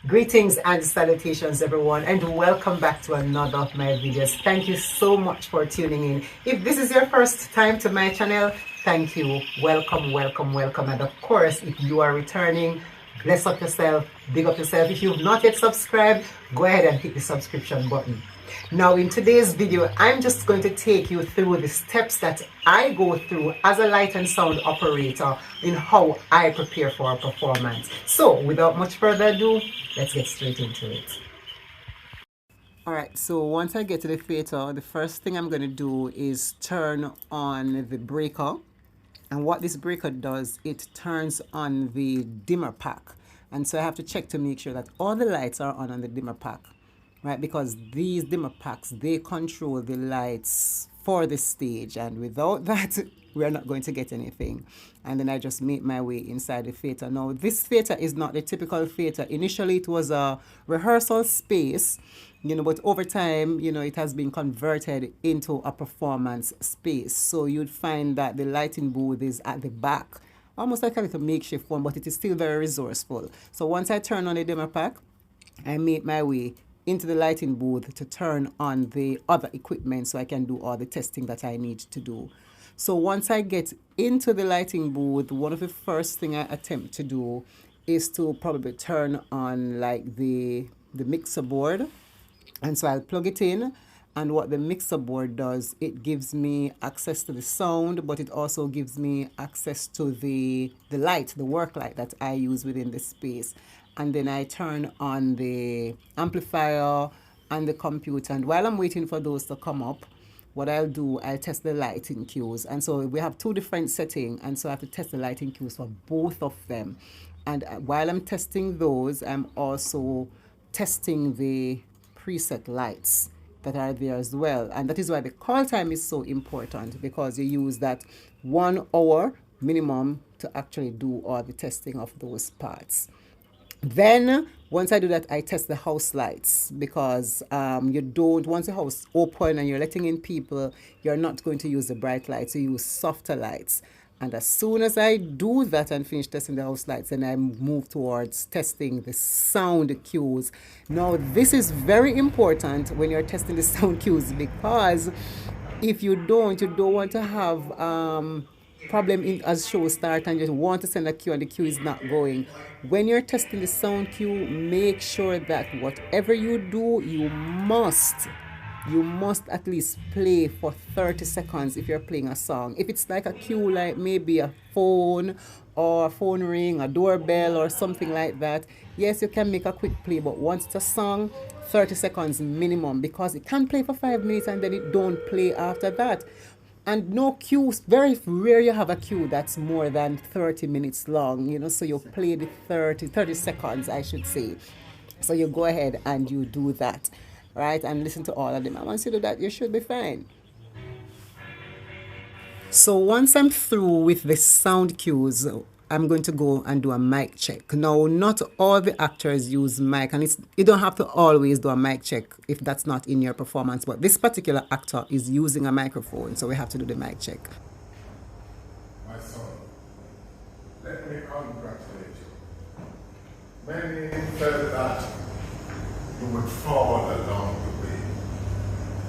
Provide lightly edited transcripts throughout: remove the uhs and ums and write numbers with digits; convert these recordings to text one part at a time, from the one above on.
Greetings and salutations everyone, and welcome back to another of my videos. Thank you so much for tuning in. If this is your first time to my channel, thank you. Welcome, welcome, welcome. And of course, if you are returning, bless up yourself, big up yourself. If you've not yet subscribed, go ahead and hit the subscription button. Now in today's video, I'm just going to take you through the steps that I go through as a light and sound operator in how I prepare for a performance. So without much further ado, let's get straight into it. Alright, so once I get to the theater, the first thing I'm going to do is turn on the breaker. And what this breaker does, it turns on the dimmer pack. And so I have to check to make sure that all the lights are on the dimmer pack. Right, because these dimmer packs, they control the lights for the stage, and without that, we're not going to get anything. And then I just make my way inside the theater. Now, this theater is not the typical theater. Initially, it was a rehearsal space, but over time, it has been converted into a performance space. So you'd find that the lighting booth is at the back, almost like a little makeshift one, but it is still very resourceful. So once I turn on the dimmer pack, I make my way into the lighting booth to turn on the other equipment so I can do all the testing that I need to do. So once I get into the lighting booth, one of the first thing I attempt to do is to probably turn on like the mixer board. And so I'll plug it in, and what the mixer board does, it gives me access to the sound, but it also gives me access to the light, the work light that I use within the space. And then I turn on the amplifier and the computer. And while I'm waiting for those to come up, what I'll do, I'll test the lighting cues. And so we have two different settings, and so I have to test the lighting cues for both of them. And while I'm testing those, I'm also testing the preset lights that are there as well. And that is why the call time is so important, because you use that 1 hour minimum to actually do all the testing of those parts. Then once I do that, I test the house lights, because you don't, once the house open and you're letting in people, you're not going to use the bright lights, you use softer lights. And as soon as I do that and finish testing the house lights, then I move towards testing the sound cues. Now, this is very important when you're testing the sound cues, because if you don't want to have problem as show start and you want to send a cue and the cue is not going. When you're testing the sound cue, make sure that whatever you do, you must at least play for 30 seconds if you're playing a song. If it's like a cue, like maybe a phone or a phone ring, a doorbell or something like that, yes, you can make a quick play, but once it's a song, 30 seconds minimum, because it can play for 5 minutes and then it don't play after that. And no cues, very rare you have a cue that's more than 30 minutes long, so you play the 30 seconds, I should say. So you go ahead and you do that, right? And listen to all of them. And once you do that, you should be fine. So once I'm through with the sound cues, I'm going to go and do a mic check. Now, not all the actors use mic, and you don't have to always do a mic check if that's not in your performance, but this particular actor is using a microphone, so we have to do the mic check. My son, let me congratulate you. Many felt that you would fall along the way,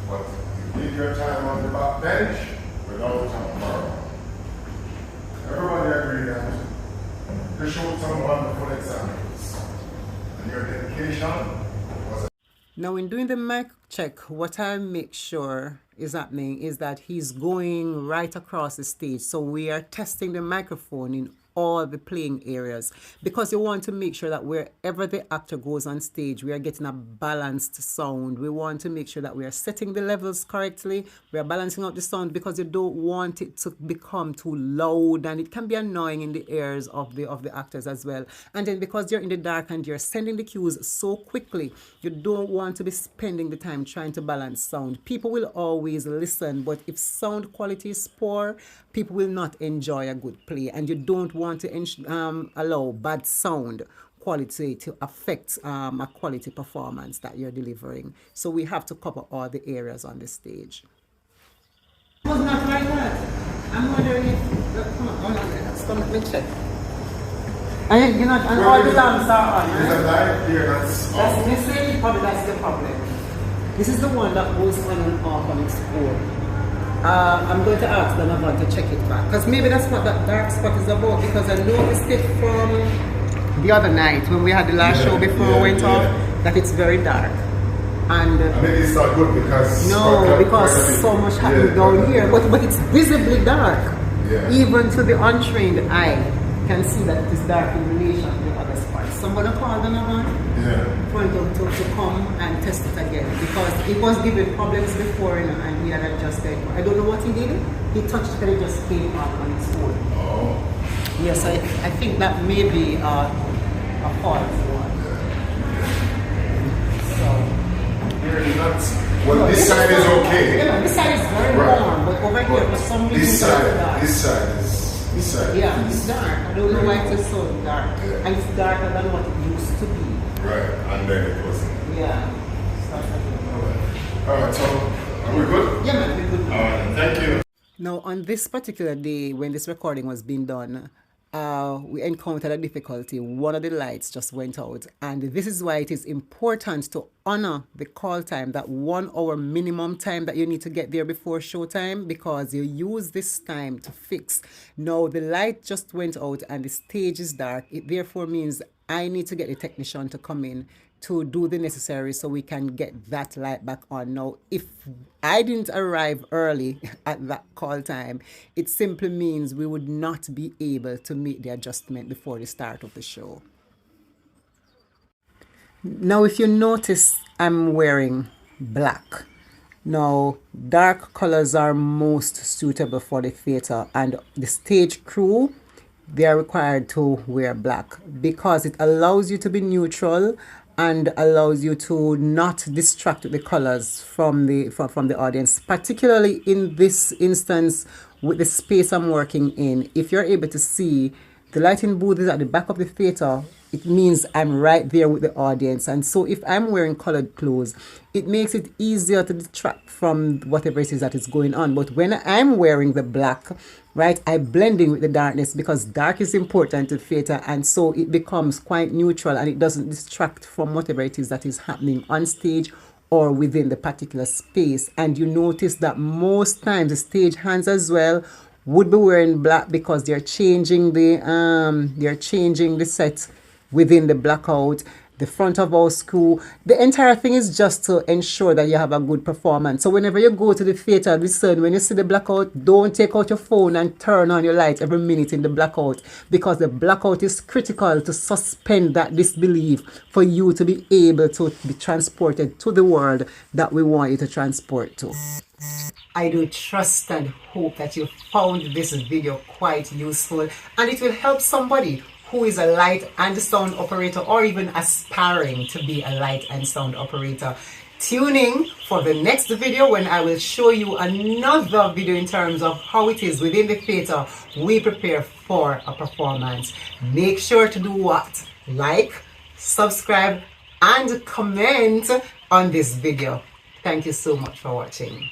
but you did your time on the back bench without a murmur. Everybody agreed that you showed some wonderful examples, and your dedication was. Now, in doing the mic check, what I make sure is happening is that he's going right across the stage. So we are testing the microphone in all the playing areas, because you want to make sure that wherever the actor goes on stage, we are getting a balanced sound. We want to make sure that we are setting the levels correctly. We are balancing out the sound, because you don't want it to become too loud, and it can be annoying in the ears of the actors as well. And then because you're in the dark and you're sending the cues so quickly, you don't want to be spending the time trying to balance sound. People will always listen, but if sound quality is poor, people will not enjoy a good play, and you don't want to allow bad sound quality to affect a quality performance that you're delivering. So we have to cover all the areas on the stage. It was not like that. I'm wondering if, come on, let me check. And all the lamps are on. It's a light here that's That's off. missing, probably that's the problem. This is the one that goes on and off on its own. I'm going to ask them about to check it back. Because maybe that's what that dark spot is about. Because I noticed it from the other night when we had the last show before we went off, that it's very dark. And maybe it's not good because so much happened down here. But it's visibly dark. Yeah. Even to the untrained eye can see that it is dark in relation to the other spots. Somebody called them again. Yeah. For him to come and test it again because it was giving problems before, and he had adjusted. I don't know what he did. He touched it and it just came up on its own. Oh. Yes, I think that may be a fault. So. Really nuts. Well, this side is okay. You know, this side is very warm, but over here for some reason this side is. Yeah, it's dark. I don't know why it is so dark. Yeah. And it's darker than what it used to be. Right, and then it wasn't. Yeah. Alright, so are we good? Yeah, man, we're good. Alright, thank you. Now, on this particular day, when this recording was being done, we encountered a difficulty. One of the lights just went out, and this is why it is important to honor the call time, that 1 hour minimum time that you need to get there before showtime, because you use this time to fix. Now, the light just went out and the stage is dark. It therefore means I need to get the technician to come in to do the necessary so we can get that light back on. Now, if I didn't arrive early at that call time, it simply means we would not be able to make the adjustment before the start of the show. Now, if you notice, I'm wearing black. Now, dark colors are most suitable for the theater, and the stage crew, they are required to wear black because it allows you to be neutral and allows you to not distract the colors from the audience, particularly in this instance with the space I'm working in. If you're able to see, the lighting booth is at the back of the theater. It means I'm right there with the audience. And so if I'm wearing colored clothes, it makes it easier to distract from whatever it is that is going on. But when I'm wearing the black, right, I blend in with the darkness because dark is important to theater. And so it becomes quite neutral and it doesn't distract from whatever it is that is happening on stage or within the particular space. And you notice that most times the stage hands as well would be wearing black because they're changing the set within the blackout, the front of our school. The entire thing is just to ensure that you have a good performance. So whenever you go to the theater, listen, when you see the blackout, don't take out your phone and turn on your light every minute in the blackout, because the blackout is critical to suspend that disbelief for you to be able to be transported to the world that we want you to transport to. I do trust and hope that you found this video quite useful and it will help somebody who is a light and sound operator or even aspiring to be a light and sound operator. Tune in for the next video when I will show you another video in terms of how it is within the theater we prepare for a performance. Make sure to do what? Like, subscribe, and comment on this video. Thank you so much for watching.